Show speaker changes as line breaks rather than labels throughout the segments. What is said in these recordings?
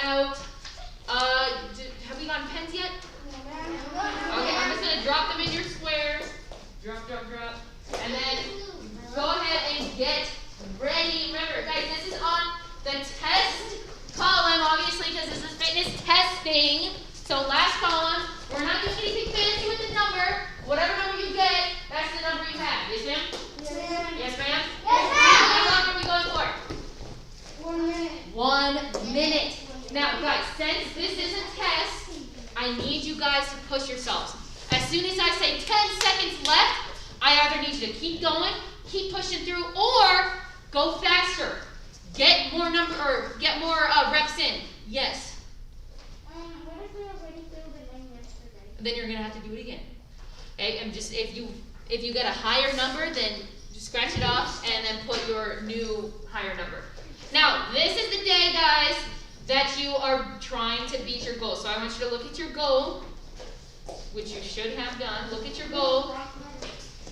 out. Have we gotten pens yet? Okay, I'm just going to drop them in your squares. Drop, drop, drop. And then go ahead and get ready. Remember, guys, this is on the test column, obviously, because this is fitness testing. So last column, we're not doing anything fancy with the number. Whatever number you get, that's the number you have. Yes, ma'am?
Yes, ma'am.
Yes, ma'am?
Yes, ma'am.
How long are we going for?
1 minute.
1 minute. Now, guys, since this is a test, I need you guys to push yourselves. As soon as I say 10 seconds left, I either need you to keep going, keep pushing through, or go faster. Get more reps in. Yes.
What if we already filled it in yesterday?
Then you're gonna have to do it again. Okay, and just if you get a higher number, then just scratch it off and then put your new higher number. Now, this is the day, guys, that you are trying to beat your goal. So I want you to look at your goal, which you should have done. Look at your goal.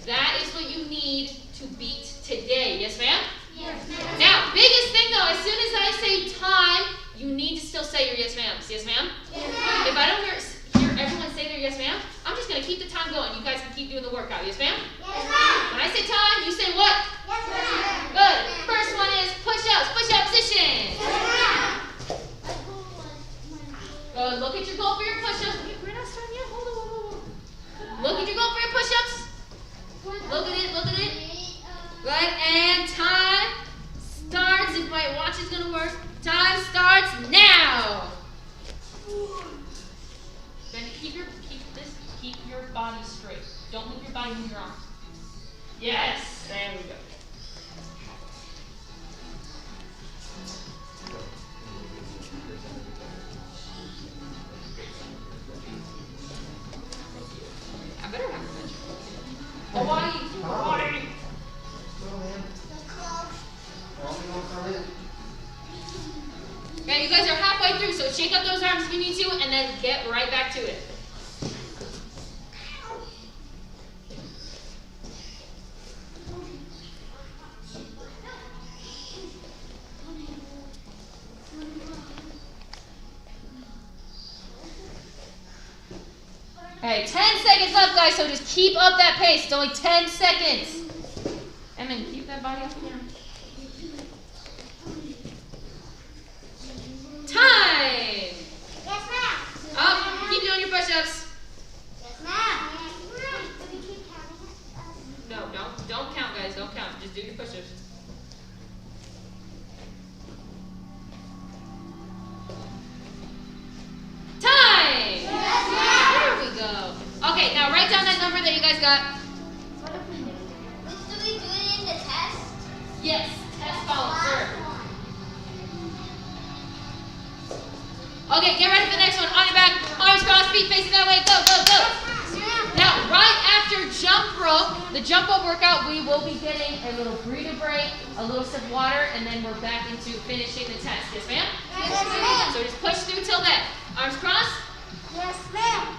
That is what you need to beat today. Yes, ma'am?
Yes, ma'am.
Now, biggest thing though, as soon as I say time, you need to still say your yes, ma'ams. Yes, ma'am?
Yes, ma'am.
If I don't hear everyone say their yes, ma'am, I'm just going to keep the time going. You guys can keep doing the workout. Yes, ma'am?
Yes, ma'am.
When I say time, you say what?
Yes, ma'am.
Good. First one is push-ups. Push-up position.
Yes, ma'am.
Good. Look at your goal for your push-ups. We're not starting yet. Hold on. Look at your goal for your push-ups. Look at it. Look at it. Good. And time starts. If my watch is going to work. Time starts now. Then keep your body straight. Don't move your body, move your arms. Yes. There we go. I better have a picture. Hawaii. Okay, you guys are halfway through, so shake up those arms if you need to, and then get right back to it. Okay, 10 seconds left, guys, so just keep up that pace. It's only 10 seconds. And then keep that body up again. Time!
Yes, ma'am.
Up, keep doing your push-ups.
Yes, ma'am.
No, don't count, guys, don't count. Just do your push-ups. Time!
Yes, ma'am.
There we go. Okay, now write down that number that you guys got.
Do we do it in the test?
Yes, test column, sir. Okay, get ready for the next one. On your back, arms crossed, feet facing that way. Go, go, go. Now, right after jump rope, the jump rope workout, we will be getting a little breather break, a little sip of water, and then we're back into finishing the test. Yes, ma'am?
Yes, ma'am.
So just push through till then. Arms crossed.
Yes, ma'am.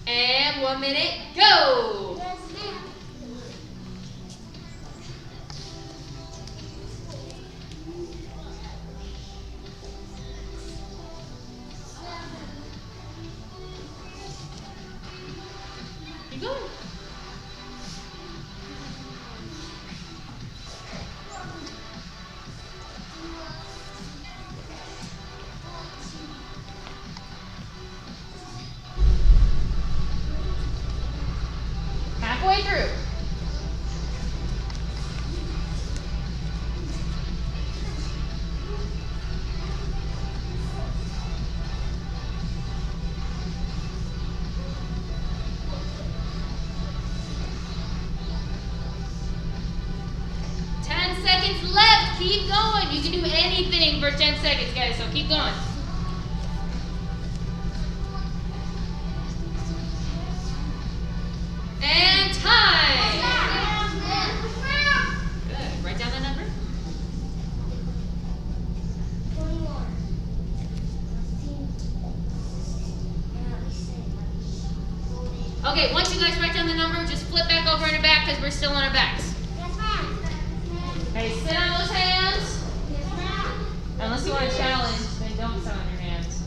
And 1 minute, go.
Yes, ma'am.
Keep going. Halfway through. Seconds left. Keep going. You can do anything for 10 seconds, guys, so keep going. And time. Good. Write down the number.
21.
Okay, once you guys write down the number, just flip back over in the back because we're still on our backs.
Yes, ma'am.
Okay, sit on those hands.
Yes, ma'am.
Unless you want to challenge, then don't sit on your hands.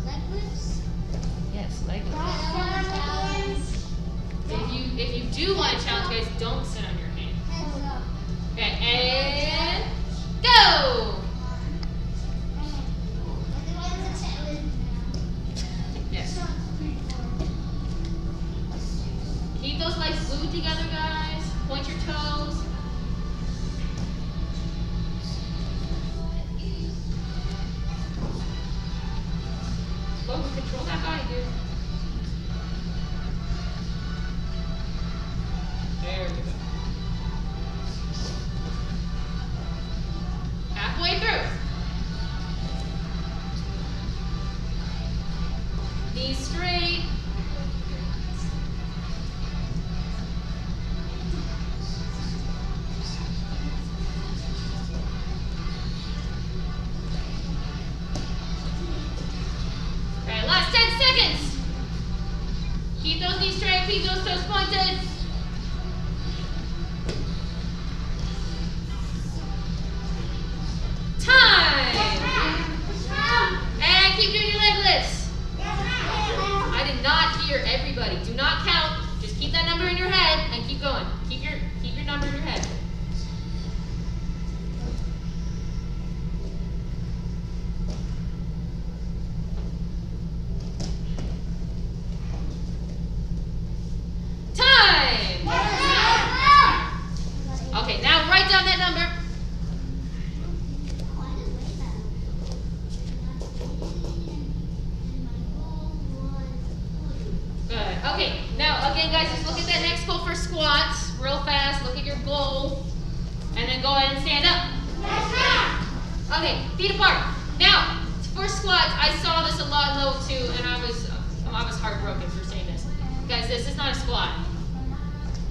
Okay, guys, just look at that next goal for squats real fast. Look at your goal. And then go ahead and stand up.
Yes, ma'am.
Okay, feet apart. Now, for squats, I saw this a lot in level 2, and I was heartbroken for saying this. Guys, this is not a squat.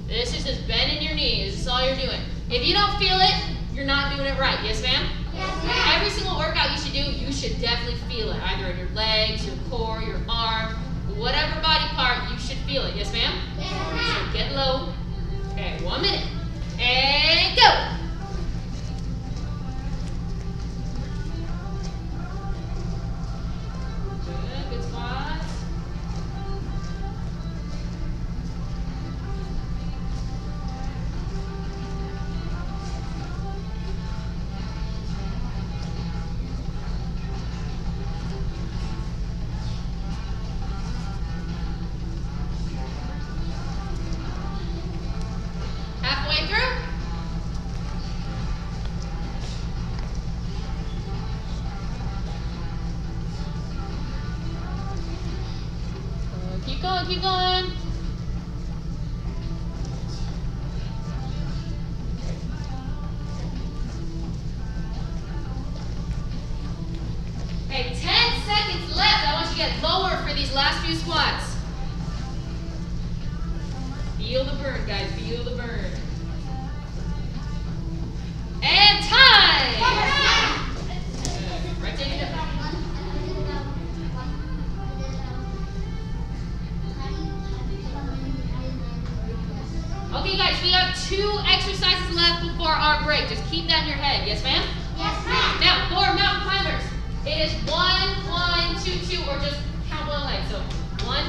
This is just bending your knees. This is all you're doing. If you don't feel it, you're not doing it right. Yes, ma'am?
Yes, ma'am.
Every single workout you should do, you should definitely feel it. Either in your legs, your core, your arm, whatever body part, you should feel it. Yes, ma'am?
Yes, ma'am.
So get low. Okay, 1 minute. And go! Good squats. Halfway through. Keep going, keep going. Okay, 10 seconds left. I want you to get lower for these last few squats. Feel the burn, guys. Feel the burn. And time! Right, take it up. Okay, guys, we have 2 exercises left before our break. Just keep that in your head. Yes, ma'am?
Yes, ma'am.
Now, for mountain climbers, it is 1, 1, 2, 2, or just count one leg. So 1,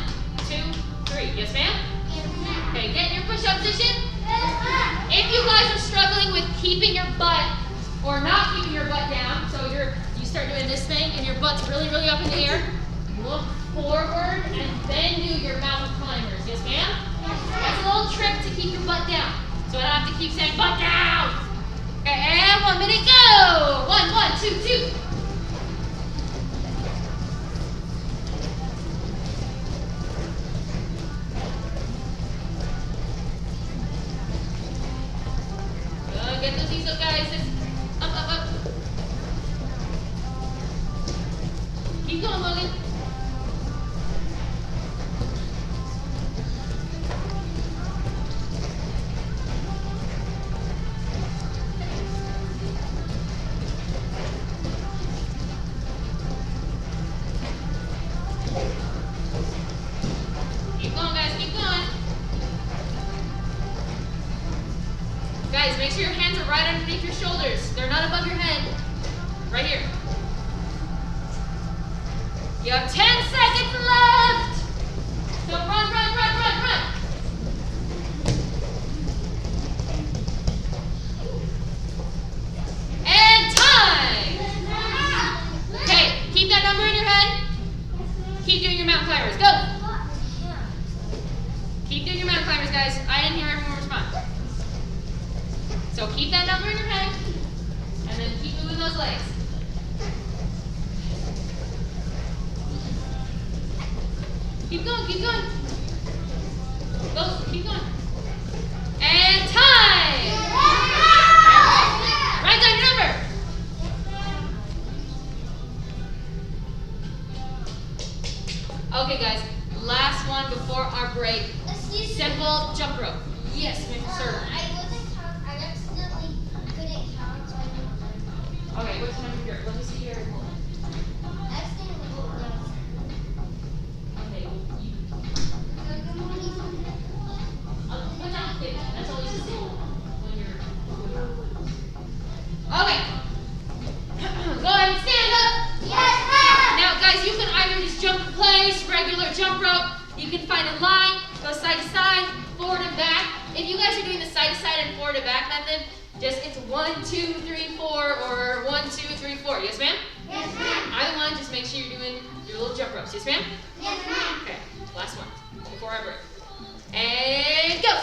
2, 3. Yes, ma'am?
Yes, ma'am.
Okay, get in your push-up position.
Yes, ma'am.
If you guys are struggling with keeping your butt or not keeping your butt down, so you start doing this thing and your butt's really, really up in the air, look forward and then do your mountain climbers. Yes, ma'am?
Yes,
That's a
ma'am.
little trick to keep your butt down. So I don't have to keep saying butt down. Okay, and 1 minute, go. 1, 1, 2, 2. Good, get those knees up, guys. Just up, up, up. Keep going, Logan. Keep going, guys. Keep going. Guys, make sure your hands are right underneath your shoulders. They're not above your head. Right here. You have 10 seconds left. So run, run, run, run, run. And time. Okay, keep that number in your head. Keep doing your mountain climbers. Go. Keep doing your mountain climbers, guys. I didn't hear everyone respond. So keep that number in your head, and then keep moving those legs. Keep going, keep going. Go, keep going. And time! Write down your number. Okay, guys, last one before our break. Simple jump rope. Yes, sir. Okay, what's the number here? Let me see your hold on. Okay, put down the table. That's all you should do when you're. Okay. Go ahead and stand up.
Yes, ma'am.
Now, guys, you can either just jump in place, regular jump rope. You can find a line, go side to side, forward and back. If you guys are doing the side to side and forward to back method, just it's 1, 2, 3, 4, or 1, 2, 3, 4. Yes, ma'am?
Yes, ma'am.
Either one, just make sure you're doing your little jump ropes. Yes, ma'am?
Yes, ma'am.
Okay, last one before I break. And go!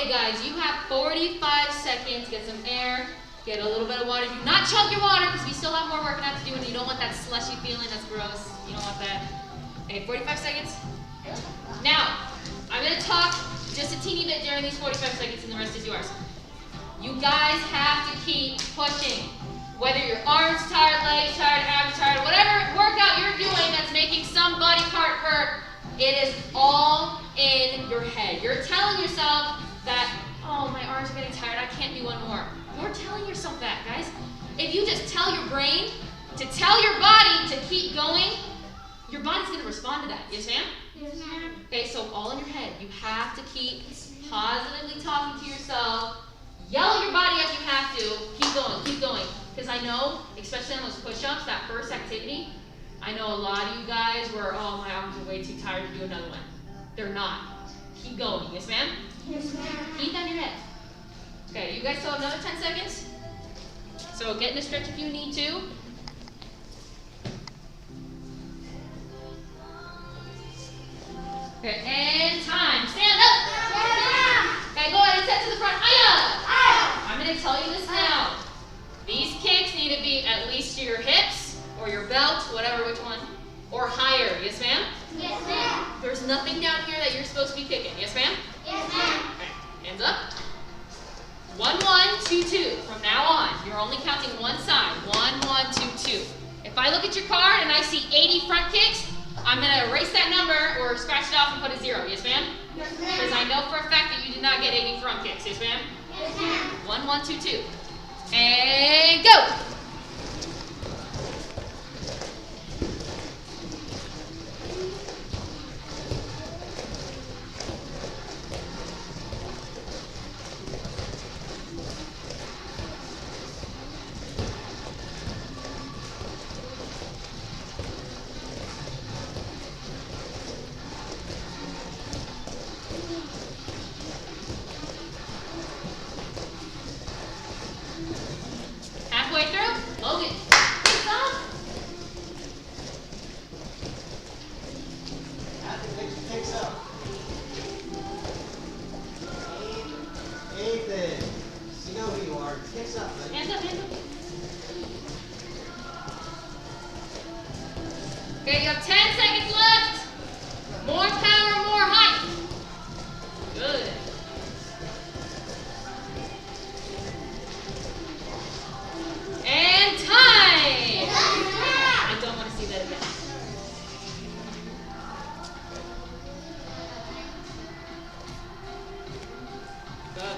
Okay, guys, you have 45 seconds. Get some air. Get a little bit of water. Do not chug your water because we still have more working out to do, and you don't want that slushy feeling. That's gross. You don't want that. Okay, 45 seconds. Now, I'm going to talk just a teeny bit during these 45 seconds, and the rest is yours. You guys have to keep pushing. Whether your arms tired, legs tired, abs tired, whatever workout you're doing that's making some body part hurt, it is all in your head. You're telling yourself that, oh, my arms are getting tired, I can't do one more. You're telling yourself that, guys. If you just tell your brain to tell your body to keep going, your body's going to respond to that. Yes, ma'am?
Yes, ma'am.
Okay, so all in your head. You have to keep positively talking to yourself. Yell at your body if you have to. Keep going, keep going. Because I know, especially on those push-ups, that first activity, I know a lot of you guys were, oh, my arms are way too tired to do another one. They're not. Keep going. Yes, ma'am?
Yes, ma'am.
Keep down your head. Okay, you guys still have another 10 seconds? So get in a stretch if you need to. Okay, and time. Stand up. Okay, go ahead and step to the front. I'm going to tell you this now. These kicks need to be at least to your hips or your belt, whatever, which one, or higher. Yes, ma'am?
Yes, ma'am.
There's nothing down here that you're supposed to be kicking. Yes, ma'am?
Yes, ma'am.
Okay, hands up. 1, 1, 2, 2. From now on, you're only counting one side. 1, 1, 2, 2. If I look at your card and I see 80 front kicks, I'm going to erase that number or scratch it off and put a 0. Yes, ma'am?
Yes,
Because I
ma'am.
know for a fact that you did not get 80 front kicks. Yes, ma'am?
Yes, ma'am.
1, 1, 2, 2. And go! Halfway through, Logan. Kicks off.
Kicks up. Ethan, you know who you are. Kicks up, buddy.
Hands up, hands up. Okay, you have 10 seconds left. More power, more height. Good. And time. I don't want to see that again.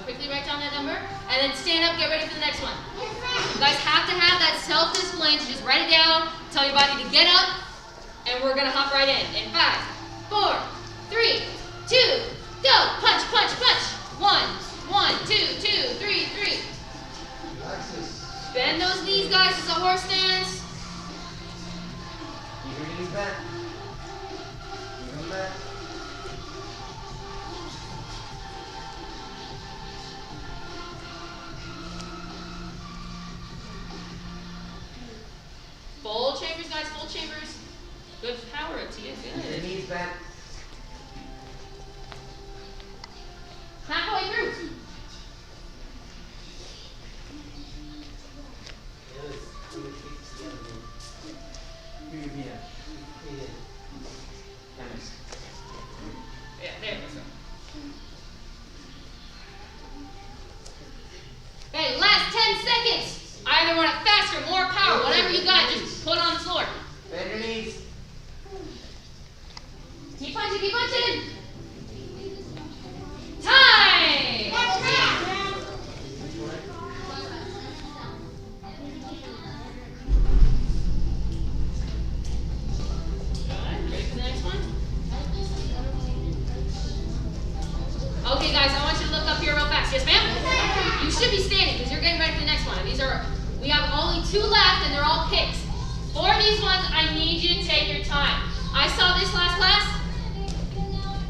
Quickly write down that number, and then stand up, get ready for the next one. You guys have to have that self-discipline to just write it down, tell your body to get up, and we're gonna hop right in. In 5, 4, 3, 2, go! Punch, punch, punch! 1, 1, 2, 2, 3, 3.
Alexis,
Bend those knees, guys. It's a horse stance.
keep your knees bent. Keep them bent.
Full chambers, guys. Full chambers. Good power up to you.
Keep your
Good.
knees bent.
Halfway through. Yeah, there we go. Okay, last 10 seconds. Either want it faster, more power, whatever you got, just put it on the floor.
Bend your knees.
Keep punching, keep punching. Time! Good. Ready for the next one? Okay, guys, I want you to look up here real fast. Yes, ma'am? You should be standing because you're getting ready for the next one. We have only 2 left and they're all kicks. For these ones, I need you to take your time. I saw this last class,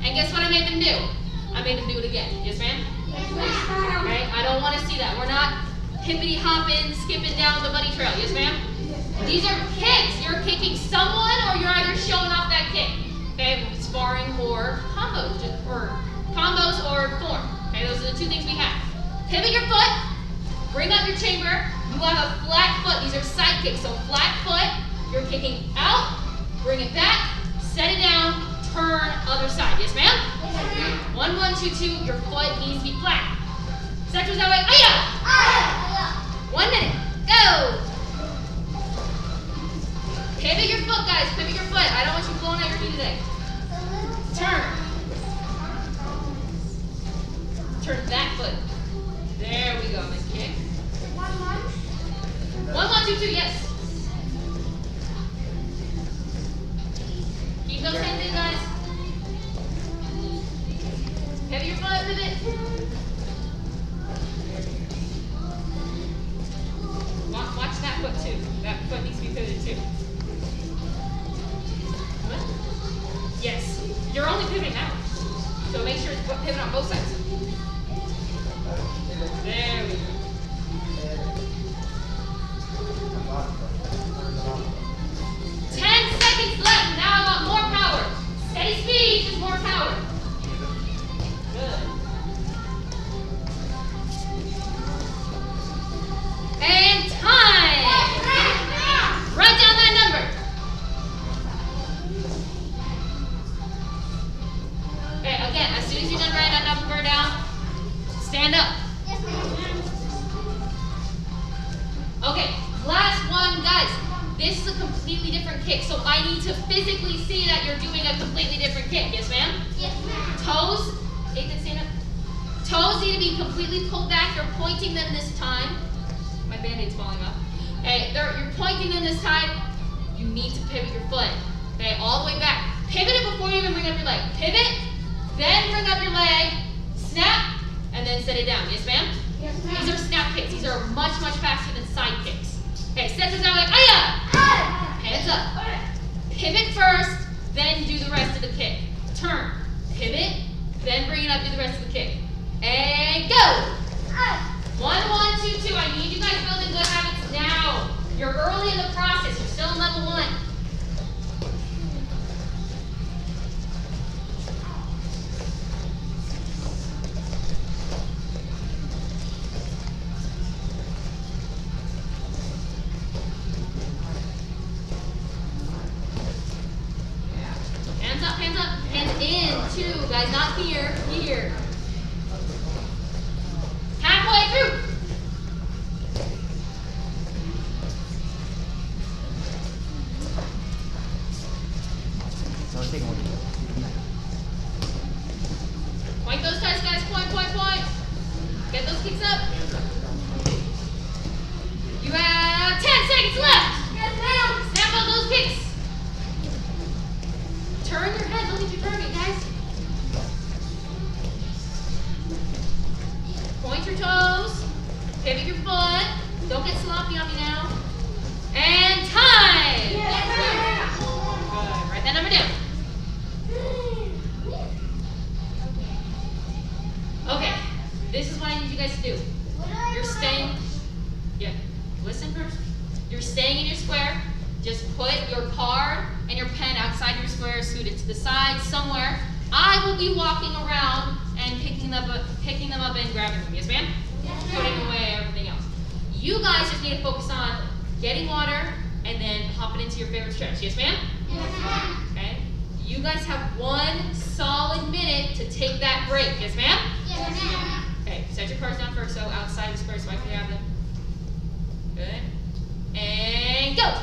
and guess what I made them do? I made them do it again. Yes, ma'am? Okay, I don't want to see that. We're not hippity hopping, skipping down the bunny trail. Yes, ma'am? These are kicks. You're kicking someone or you're either showing off that kick. Okay, sparring or combos or form. Okay, those are the two things we have. Pivot your foot, bring up your chamber. You will have a flat foot. These are side kicks. So flat foot, you're kicking out, bring it back, set it down, turn other side. Yes, ma'am? 1, 1, 2, 2. Your foot needs to be flat. Sectors that way. Aya! 1 minute. Go! Pivot your foot, guys. Pivot your foot. I don't want you blowing out your knee today. Turn. Turn that foot. There we go. Nice kick. 1, 1, 2, 2. Yes. Keep those hands in, guys. Pivot your foot. Pivot. Watch that foot too. That foot needs to be pivoted too. What? Yes. You're only pivoting now. So make sure it's pivot on both sides. There we go. 10 seconds left. Now I want more power. Steady speed, just more power. Good. And time. Write down that number. Okay, again, as soon as you're done writing that number down, stand up. Okay, last one, guys. This is a completely different kick, so I need to physically see that you're doing a completely different kick. Yes, ma'am? Yes, ma'am. Toes, Ethan, stand up. Toes need to be completely pulled back. You're pointing them this time. My band-aid's falling off. Okay, you're pointing them this time. You need to pivot your foot. Okay, all the way back. Pivot it before you even bring up your leg. Pivot, then bring up your leg, snap, and then set it down. Yes, ma'am? Yes, ma'am. These are snap kicks. These are much, much faster than side kicks. Okay, set this down like, aya! Hands up. Pivot first, then do the rest of the kick. Turn, pivot, then bring it up, do the rest of the kick. And go! 1, 1, 2, 2. I need you guys building good habits now. You're early in the process. You're still in level 1. Hands up, hands in, 2, guys, not here, here. Halfway through. Point those guys, point, point, point. Get those kicks up. You have 10 seconds left. Yes, ma'am. Snap out those kicks. Turn your head, look at your target, guys. Point your toes, pivot your foot. Don't get sloppy on me now. And time! Yes. Good. Write that number down. Okay, this is what I need you guys to do. You're staying, listen first. You're staying in your square. Just put your card and your pen outside your square, scoot it to the side somewhere. I will be walking around and picking them up and grabbing them. Yes, ma'am? Yes, ma'am. Putting away everything else. You guys just need to focus on getting water and then hopping into your favorite stretch. Yes, ma'am? Yes, ma'am. Okay. You guys have 1 solid minute to take that break. Yes, ma'am? Yes, ma'am. Okay, set your cards down first, so outside the square so I can grab them. Good. And go.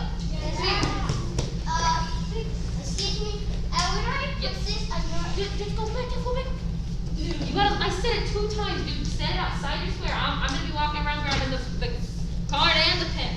Excuse me. When I put this on your...
Just go back, just go back. You gotta, I said it 2 times, dude. Set it outside your square. I'm gonna be walking around grabbing the card and the pen.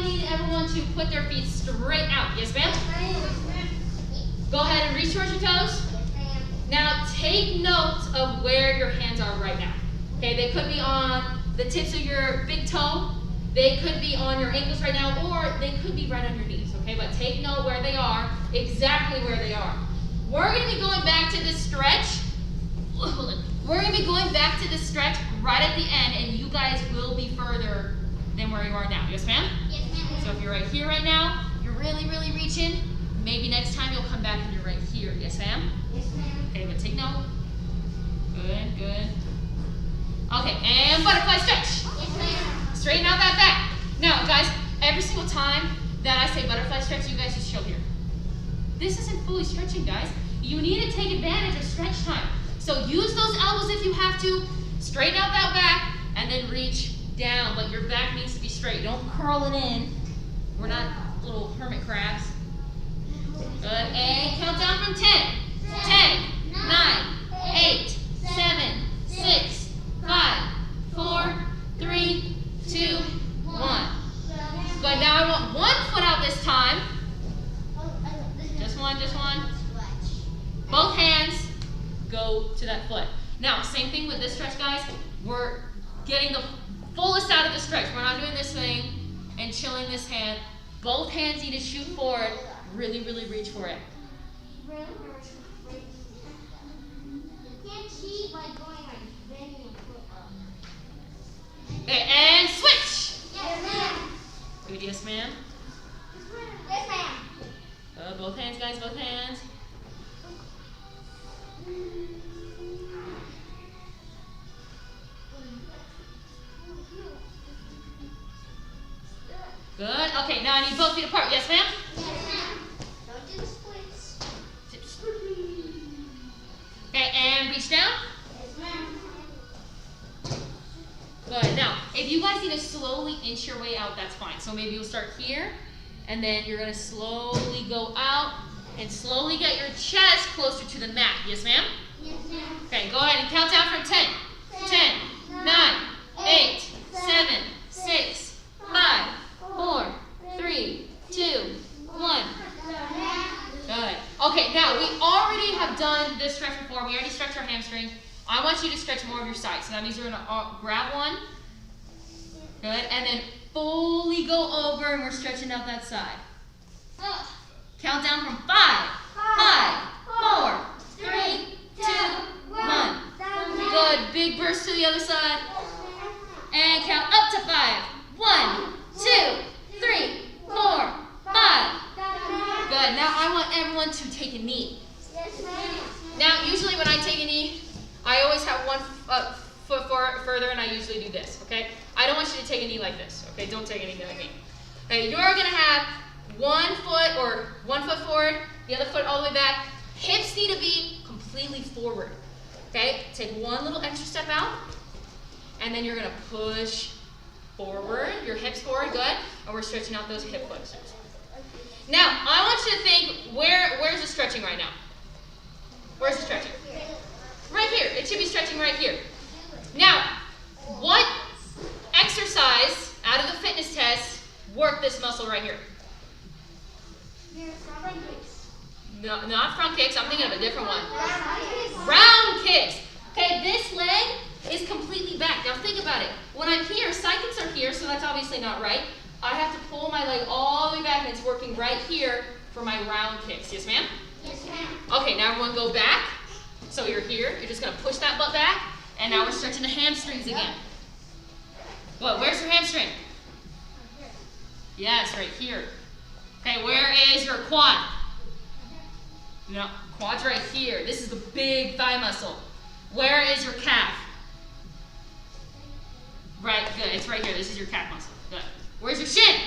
I need everyone to put their feet straight out. Yes, ma'am? Go ahead and reach towards your toes. Now take note of where your hands are right now. Okay, they could be on the tips of your big toe. They could be on your ankles right now, or they could be right on your knees. Okay, but take note where they are, exactly where they are. We're going to be going back to this stretch. We're going to be going back to this stretch right at the end, and you guys will be further than where you are now. Yes, ma'am?
Yes, ma'am.
So if you're right here right now, you're really, really reaching. Maybe next time you'll come back and you're right here. Yes, ma'am?
Yes, ma'am.
Okay, but take note. Good, good. Okay, and butterfly stretch.
Yes, ma'am.
Straighten out that back. Now, guys, every single time that I say butterfly stretch, you guys just chill here. This isn't fully stretching, guys. You need to take advantage of stretch time. So use those elbows if you have to. Straighten out that back, and then reach down. But your back needs to be straight. Don't curl it in. We're not little hermit crabs. Good. And count down from 10. 10, 9, 8, 7, 6, 5, 4, 3, 2, 1. Good. Now I want one foot out this time. Just one, just one. Both hands go to that foot. Now, same thing with this stretch, guys. We're getting the fullest out of the stretch. We're not doing this thing and chilling this hand. Both hands need to shoot forward. Really, really reach for it.
You can't cheat by going like bending your foot up.
Okay, and switch.
Yes, ma'am.
Good, yes, ma'am.
Yes, ma'am.
Both hands, guys, both hands. Good. Okay, now I need both feet apart. Yes, ma'am?
Yes, ma'am. Don't do the splits.
Okay, and reach down.
Yes, ma'am.
Good. Now, if you guys need to slowly inch your way out, that's fine. So maybe you'll start here, and then you're going to slowly go out and slowly get your chest closer to the mat. Yes, ma'am?
Yes, ma'am.
Okay, go ahead and count down from 10. 10, 9, 8, 7, 6, 5, 4, 3, 2, 1. Good. Okay, now we already have done this stretch before. We already stretched our hamstring. I want you to stretch more of your side. So that means you're going to grab one. Good. And then fully go over, and we're stretching out that side. Count down from 5, 5, 4, 3, 2, 1. Good. Big burst to the other side. And count up to 5. 1, 2, 3, 4, 5. Good. Now I want everyone to take a knee.
Yes, ma'am.
Now, usually when I take a knee, I always have one foot further, and I usually do this, okay? I don't want you to take a knee like this, okay? Don't take a knee like me. Okay, you're going to have one foot forward, the other foot all the way back. Hips need to be completely forward, okay? Take one little extra step out, and then you're going to push forward, your hips forward, good. And we're stretching out those hip flexors. Now, I want you to think, where's the stretching right now? Where's the stretching? Right here. It should be stretching right here. Now, what exercise out of the fitness test worked this muscle right here? No, not front kicks. I'm thinking of a different one. Round kicks. Okay, this leg is completely back. Now think about it. When I'm here, side kicks are here, so that's obviously not right. I have to pull my leg all the way back, and it's working right here for my round kicks. Yes, ma'am?
Yes, ma'am.
Okay, now everyone go back. So you're here. You're just going to push that butt back, and now we're stretching the hamstrings again. Well, where's your hamstring? Yes, right here. Okay, where is your quad? No, quad's right here. This is the big thigh muscle. Where is your calf? Right, good. It's right here. This is your calf muscle. Good. Where's your shin?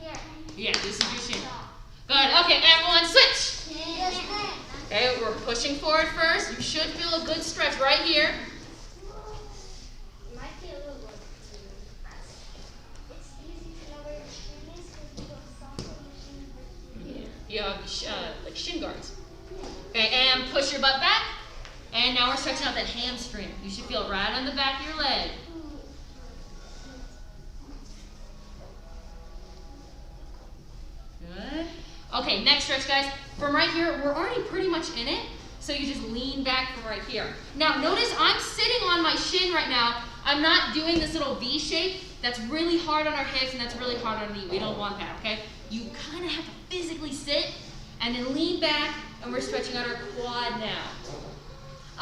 Here.
Yeah, this is your shin. Good. Okay, everyone switch.
Yes, ma'am.
Okay, we're pushing forward first. You should feel a good stretch right here.
It might be a little bit. It's easy to know where your shin is because you have soft machine.
You have like shin guards. Okay, and push your butt back. And now we're stretching out that hamstring. You should feel right on the back of your leg. Okay, next stretch, guys. From right here, we're already pretty much in it. So you just lean back from right here. Now, notice I'm sitting on my shin right now. I'm not doing this little V shape. That's really hard on our hips and that's really hard on our knee. We don't want that, okay? You kind of have to physically sit and then lean back, and we're stretching out our quad now.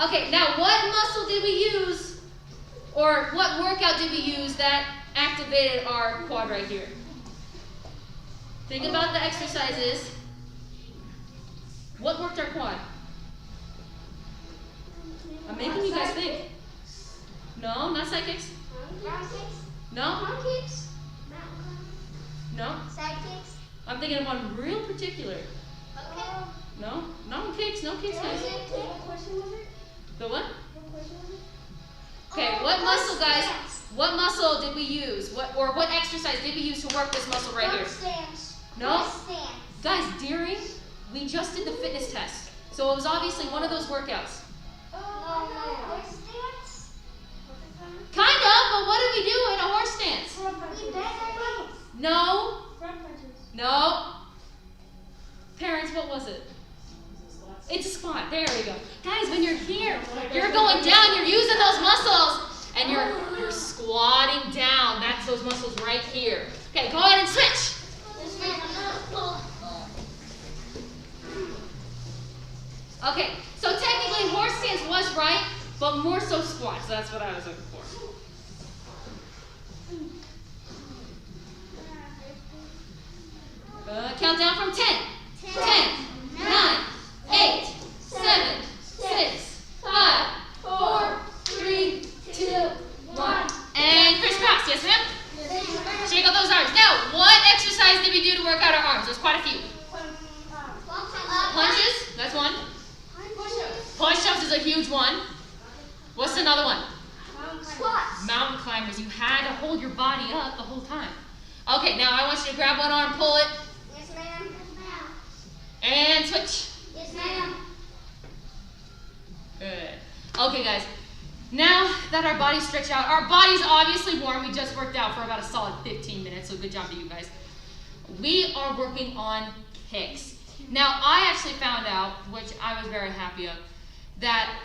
Okay, now what muscle did we use, or what workout did we use that activated our quad right here? Think about the exercises. What worked our quad? I'm making you guys think. No, not side kicks. No? No?
Side kicks?
I'm thinking of one real particular.
Okay.
No? No kicks, no kicks, guys.
What question was it?
The what?
What question was it?
Okay, what muscle, guys? What muscle did we use? What exercise did we use to work this muscle right here?
Stance.
No?
Stance.
Guys, dearing, we just did the fitness test. So it was obviously one of those workouts.
Horse stance?
Kind of, but what did we do in a horse stance?
We bend our knees.
No.
Front punches.
No. Parents, what was it? It's a squat. There we go. Guys, when you're here, you're going down, you're using those muscles, and you're squatting down. That's those muscles right here. Okay, go ahead and switch. Okay, so technically horse stance was right, but more so squat. So that's what I was looking for. Count down from 10. 10, 9, 8, 7, 6, 5, 4, 3, 2, 1. And crisscross. Yes, ma'am? Shake out those arms. Now, what exercise did we do to work out our arms? There's quite a few. Punches. That's one. Push-ups is a huge one. What's another one?
Squats.
Mountain climbers. You had to hold your body up the whole time. Okay, now I want you to grab one arm, pull it,
Yes, ma'am.
and switch.
Yes, ma'am.
Good. Okay, guys. Now that our body's stretched out, our body's obviously warm. We just worked out for about a solid 15 minutes, so good job to you guys. We are working on kicks. Now, I actually found out, which I was very happy of, that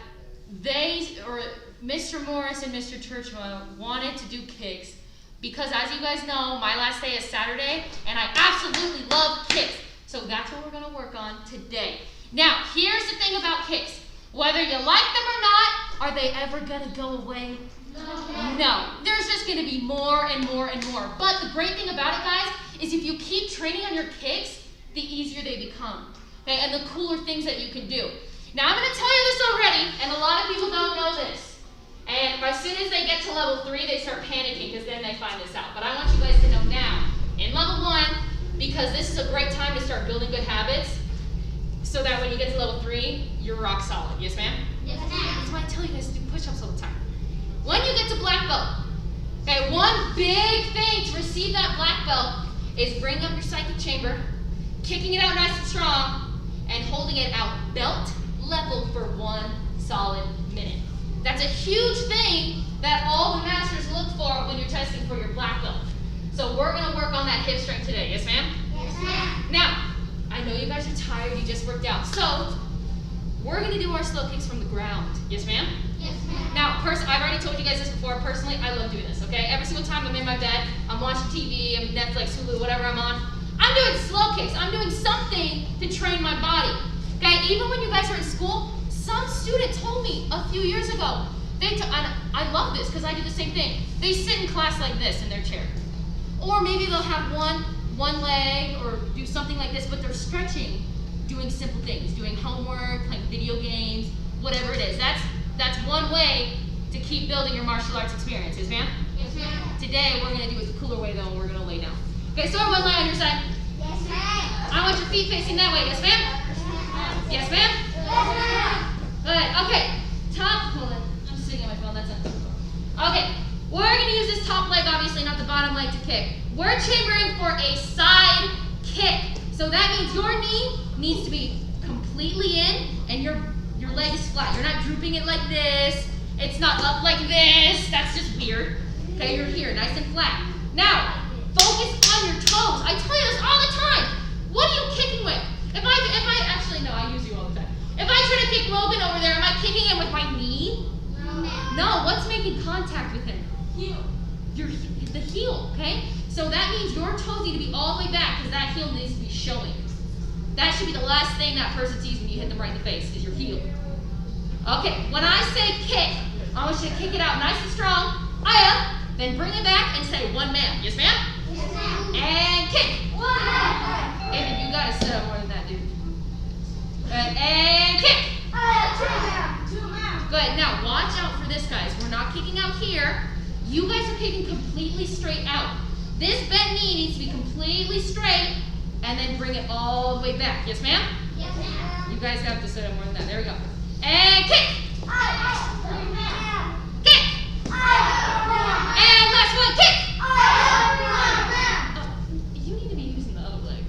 Mr. Morris and Mr. Churchman wanted to do kicks because, as you guys know, my last day is Saturday, and I absolutely love kicks. So that's what we're going to work on today. Now, here's the thing about kicks. Whether you like them or not, are they ever going to go away? No. There's just going to be more and more and more. But the great thing about it, guys, is if you keep training on your kicks, the easier they become. Okay, and the cooler things that you can do. Now, I'm going to tell you this already, and a lot of people don't know this. And as soon as they get to level 3, they start panicking because then they find this out. But I want you guys to know now, in level 1, because this is a great time to start building good habits, so that when you get to level 3, you're rock solid. Yes, ma'am?
Yes, ma'am.
That's why I tell you guys to do push-ups all the time. When you get to black belt, okay, one big thing to receive that black belt is bring up your psychic chamber, kicking it out nice and strong, and holding it out belt level for 1 solid minute. That's a huge thing that all the masters look for when you're testing for your black belt. So we're going to work on that hip strength today. Yes, ma'am?
Yes, ma'am.
Now, I know you guys are tired. You just worked out. So we're going to do our slow kicks from the ground. Yes, ma'am?
Yes, ma'am.
Now, I've already told you guys this before. Personally, I love doing this, okay? Every single time I'm in my bed, I'm watching TV, I'm Netflix, Hulu, whatever I'm on, I'm doing slow kicks. I'm doing something to train my body. Okay? Even when you guys are in school, some student told me a few years ago, and I love this because I do the same thing. They sit in class like this in their chair. Or maybe they'll have one leg or do something like this, but they're stretching, doing simple things, doing homework, playing video games, whatever it is. That's one way to keep building your martial arts experience. Yes, ma'am?
Yes, ma'am.
Today, we're going to do it the cooler way, though, and we're going to lay down. Okay, so everyone lay on your side.
Yes, ma'am.
I want your feet facing that way. Yes, ma'am? Yes, ma'am?
Yes, ma'am.
Good. Okay. Hold on. I'm just sitting on my phone. That's not. Okay. We're going to use this top leg, obviously, not the bottom leg to kick. We're chambering for a side kick. So that means your knee needs to be completely in and your leg is flat. You're not drooping it like this. It's not up like this. That's just weird. Okay, you're here, nice and flat. Now, focus on your toes. I tell you this all the time. What are you kicking with? contact with him? The heel, okay? So that means your toes need to be all the way back because that heel needs to be showing. That should be the last thing that person sees when you hit them right in the face, is your heel. Okay, when I say kick, I want you to kick it out nice and strong. Aya, then bring it back and say 1 ma'am. Yes, ma'am?
Yes, ma'am.
And kick. Aiden, you gotta sit up more than that, dude. And kick.
2 ma'am.
Good. Now watch out for this, guys. We're not kicking out here. You guys are kicking completely straight out. This bent knee needs to be completely straight, and then bring it all the way back. Yes, ma'am?
Yes, ma'am.
You guys have to sit up more than that. There we go. And kick.
3 ma'am.
Kick. And last one. Kick. You need to be using the other leg.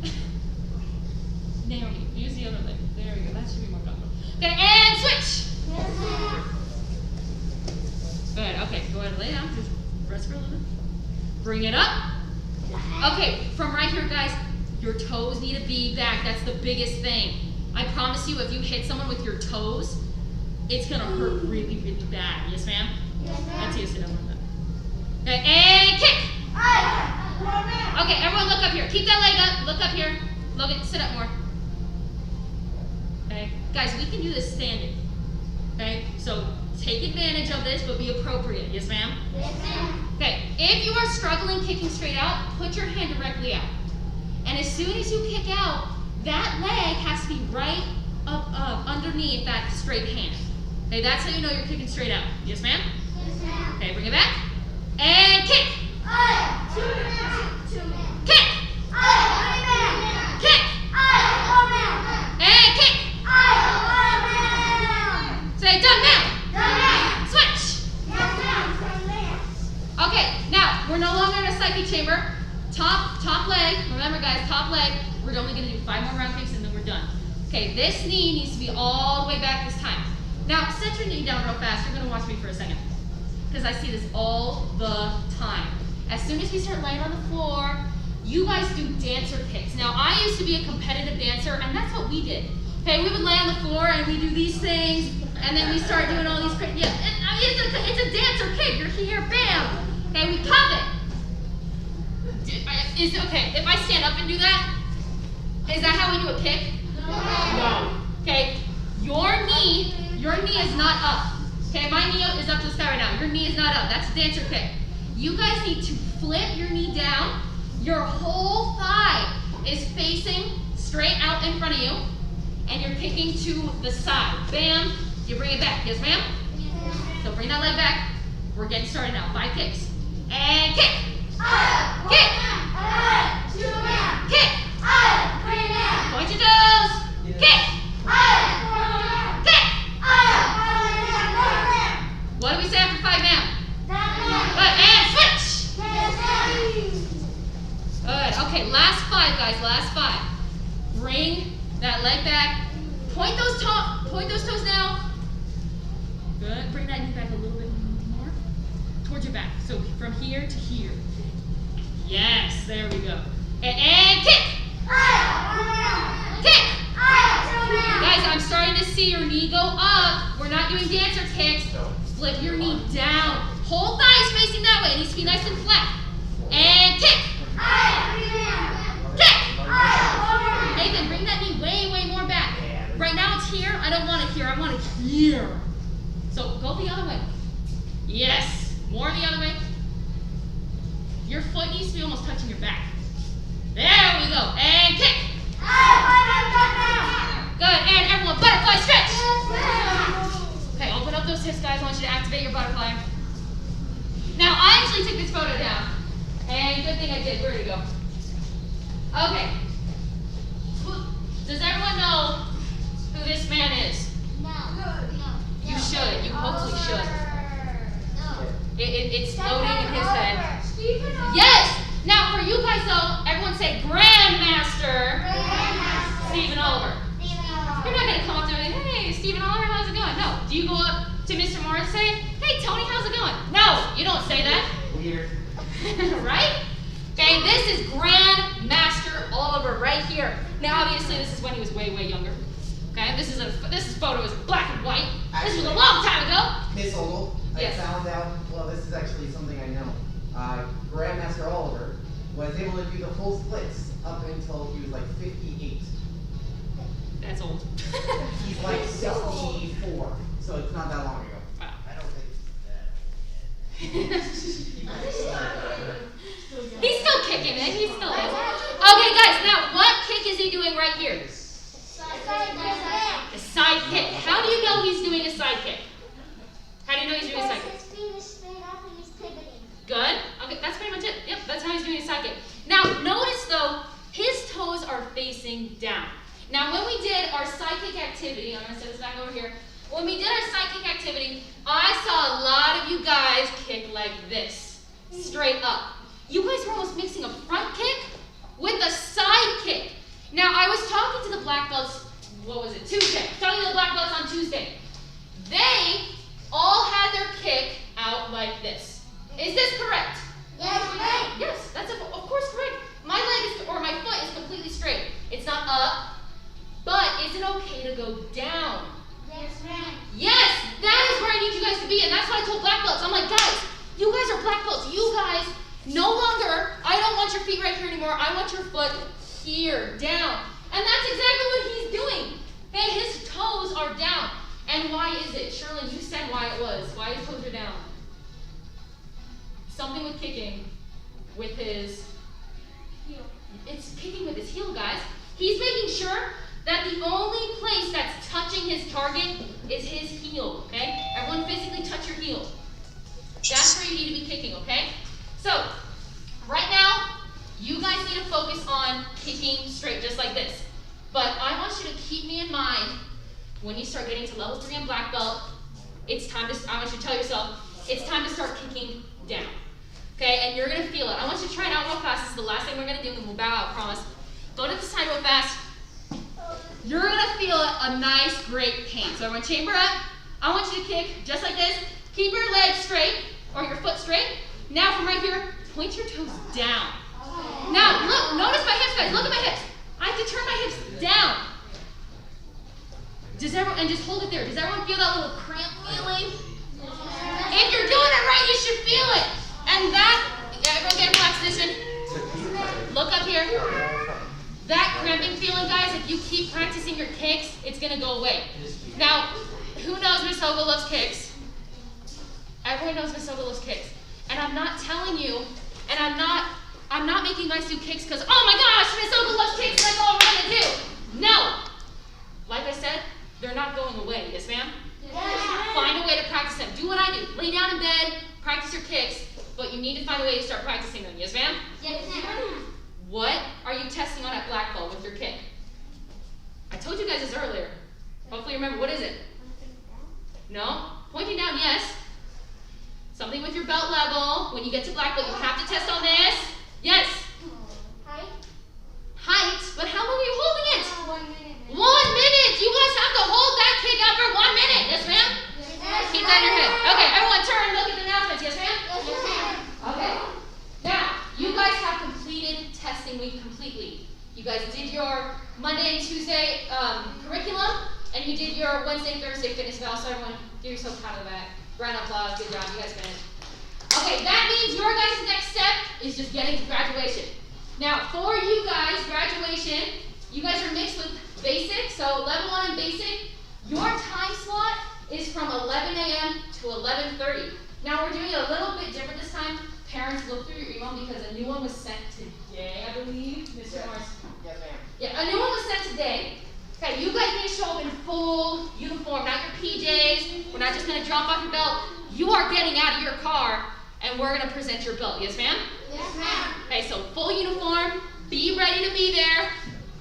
Naomi, use the other leg. There we go. That should be more comfortable. Okay, and switch.
Yes, ma'am.
Good. Okay, go ahead and lay down. Just rest for a little bit. Bring it up. Okay, from right here, guys, your toes need to be back. That's the biggest thing. I promise you, if you hit someone with your toes, it's gonna hurt really, really bad. Yes, ma'am?
Yes, ma'am.
Let's see you sit down like that. Okay, and kick. Okay, everyone look up here. Keep that leg up. Look up here. Logan, sit up more. Okay, guys, we can do this standing. Okay, so take advantage of this, but be appropriate. Yes, ma'am?
Yes, ma'am.
Okay, if you are struggling kicking straight out, put your hand directly out. And as soon as you kick out, that leg has to be right up underneath that straight hand. Okay, that's how you know you're kicking straight out. Yes, ma'am?
Yes, ma'am.
Okay, bring it back. And kick.
2 ma'am. 2 ma'am.
Kick.
3 ma'am.
Kick.
4 ma'am.
And kick.
5 ma'am.
Say done now.
Done, ma'am.
Switch.
Yes, ma'am. Done, ma'am.
Okay, now we're no longer in a psyche chamber. Top leg. Remember, guys, top leg. We're only going to do 5 more round kicks and then we're done. Okay, this knee needs to be all the way back this time. Now, set your knee down real fast. You're going to watch me for a second, because I see this all the time. As soon as we start laying on the floor, you guys do dancer kicks. Now, I used to be a competitive dancer, and that's what we did. Okay, we would lay on the floor and we do these things, and then we start doing all these crazy. Yeah, and, I mean, it's a dancer kick. You're here, bam. Okay, we pop it. Is it okay if I stand up and do that? Is that how we do a kick? No. Okay, your knee is not up. Okay, my knee is up to the sky right now. Your knee is not up. That's a dancer kick. You guys need to flip your knee down. Your whole thigh is facing straight out in front of you, and you're kicking to the side. Bam, you bring it back. Yes, ma'am? So bring that leg back. We're getting started now. 5 kicks. And kick. Kick.
2 ma'am.
Kick.
3 ma'am.
Point your toes. Kick. Kick. What do we say after 5, ma'am? Good. And switch. Good. Okay, last 5, guys. Last 5. Bring that leg back. Point those toes now. Good. Bring that knee back a little bit more towards your back. So from here to here. Yes. There we go. And kick. Kick. Guys, I'm starting to see your knee go up. We're not doing dancer kicks. Flip your knee down. Whole thigh is facing that way. It needs to be nice and flat. And kick. Kick. Nathan, bring that knee way, way more back. Right now it's here. I don't want it here. I want it here. So go the other way. Yes. More the other way. Your foot needs to be almost touching your back. There we go. And kick. Good. And everyone, butterfly stretch. Okay, open up those hips, guys. I want you to activate your butterfly. Now, I actually took this photo down. And good thing I did. Where'd it go? Okay. Does everyone know who this man is? You should. You hopefully should. It's floating in his head. Yes! Now, for you guys, though, everyone say Grandmaster Stephen Oliver. You're not going to come up to him and say, hey, Stephen Oliver, how's it going? No. Do you go up to Mr. Morris and say, hey, Tony, how's it going? No, you don't say that.
Weird.
Right? Okay, this is Grandmaster Oliver right here. Now, obviously, this is when he was way, way younger. Okay, this photo is black and white. This was a long time ago.
Miss Ogle,
Yes.
I found out well, this is actually something I know. Grandmaster Oliver was able to do the full splits up until he was like 58.
That's old.
He's like 64, so it's not that long ago.
Wow.
I don't think
He's still kicking it. He's still is. Okay, guys. Now, what kick is he doing right here? A side kick. How do you know he's doing a side kick? How do you know he's doing a side kick?
His feet is straight up and he's pivoting.
Good. Okay, that's pretty much it. Yep, that's how he's doing a side kick. Now, notice though, his toes are facing down. Now, when we did our side kick activity, I'm gonna set this back over here. When we did our side kick activity, I saw a lot of you guys kick like this, straight up. You guys were almost mixing a front kick with a side kick. Now, I was talking to the black belts, what was it, Tuesday. Talking to the black belts on Tuesday. They all had their kick out like this. Is this correct?
Yes, right.
Yes, that's of course correct. My leg is, or my foot is completely straight. It's not up, but is it okay to go down?
Yes, ma'am.
Yes, that is where I need you guys to be, and that's what I told black belts. I'm like, guys, you guys are black belts. You guys, no longer, I don't want your feet right here anymore. I want your foot here, down. And that's exactly what he's doing. Okay, his toes are down. And why is it? Sherlyn, you said why it was. Why his toes are down. Something with kicking with his
Heel.
It's kicking with his heel, guys. He's making sure that the only place that's touching his target is his heel, okay? Everyone physically touch your heel. That's where you need to be kicking, okay? So, right now, you guys need to focus on kicking straight, just like this. But I want you to keep me in mind when you start getting to level 3 in black belt, it's time to, I want you to tell yourself, it's time to start kicking down. Okay, and you're gonna feel it. I want you to try it out real fast. This is the last thing we're gonna do, and we'll bow out, promise. Go to the side real fast. You're gonna feel a nice, great pain. So everyone chamber up. I want you to kick just like this. Keep your leg straight, or your foot straight. Now from right here, point your toes down. Now, look, notice my hips, guys. Look at my hips. I have to turn my hips down. Does everyone, and just hold it there. Does everyone feel that little cramp feeling? If you're doing it right, you should feel it. And that, everyone get in flat position. Look up here. That cramping feeling, guys, if you keep practicing your kicks, it's gonna go away. Now, who knows Miss Hoga loves kicks? Everyone knows Miss Hoga loves kicks. And I'm not telling you, and I'm not making you guys do kicks because, oh my gosh, Miss Hoga loves kicks, that's all we're gonna do. No. Like I said, they're not going away. Yes, ma'am?
Yes.
Find a way to practice them. Do what I do. Lay down in bed, practice your kicks, but you need to find a way to start practicing them. Yes, ma'am?
Yes, ma'am.
What are you testing on at black belt with your kick? I told you guys this earlier. Hopefully you remember. What is it? No? Pointing down, yes. Something with your belt level. When you get to black belt, you have to test on this. Yes.
Height.
Height. But how long are you holding it?
1 minute.
1 minute. You guys have to hold that kick out for 1 minute. Yes, ma'am?
Yes,
Keep that in your head. Okay, everyone turn and look at the announcements. Yes, ma'am?
Yes, ma'am.
Okay. Now, you guys have completed testing week completely. You guys did your Monday and Tuesday curriculum, and you did your Wednesday and Thursday fitness eval. So everyone, give yourself a pat on the back. Round of applause. Good job. You guys finished. Okay, that means your guys' next step is just getting to graduation. Now, for you guys, graduation, you guys are mixed with basic, so level 1 and basic. Your time slot is from 11 a.m. to 11:30. Now, we're doing it a little bit different this time. Parents, look through your email because a new one was sent today, I believe. Mr. Morris.
Yes, ma'am.
Yeah, a new one was sent today. Okay, you guys need to show up in full uniform, not your PJs. We're not just going to drop off your belt. You are getting out of your car, and we're going to present your belt. Yes, ma'am?
Yes, ma'am.
Okay, so full uniform, be ready to be there,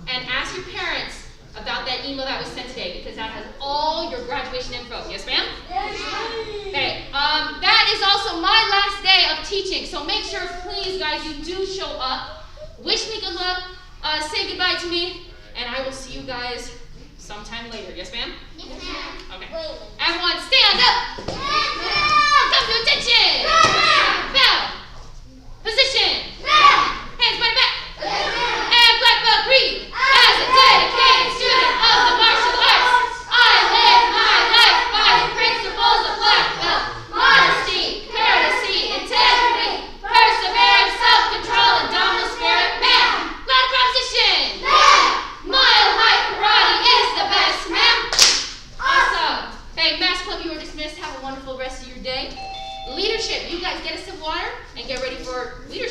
and ask your parents about that email that was sent today because that has all your graduation info. Yes, ma'am?
Yes, ma'am.
Okay, that is also my last day of teaching, so make sure, please, guys, you do show up. Wish me good luck, say goodbye to me, and I will see you guys sometime later. Yes, ma'am?
Yes, ma'am.
Okay.
Wait.
Everyone, stand up!
Yes, ma'am.
Come to attention!
Yes,
Bow! Position!
ma'am.
Hands by back!
Yes, ma'am.
And black belt read! As a dedicated student of the martial arts, I live my life by the principles of black belt, modesty, courtesy, your day. Leadership, you guys get us some water and get ready for leadership.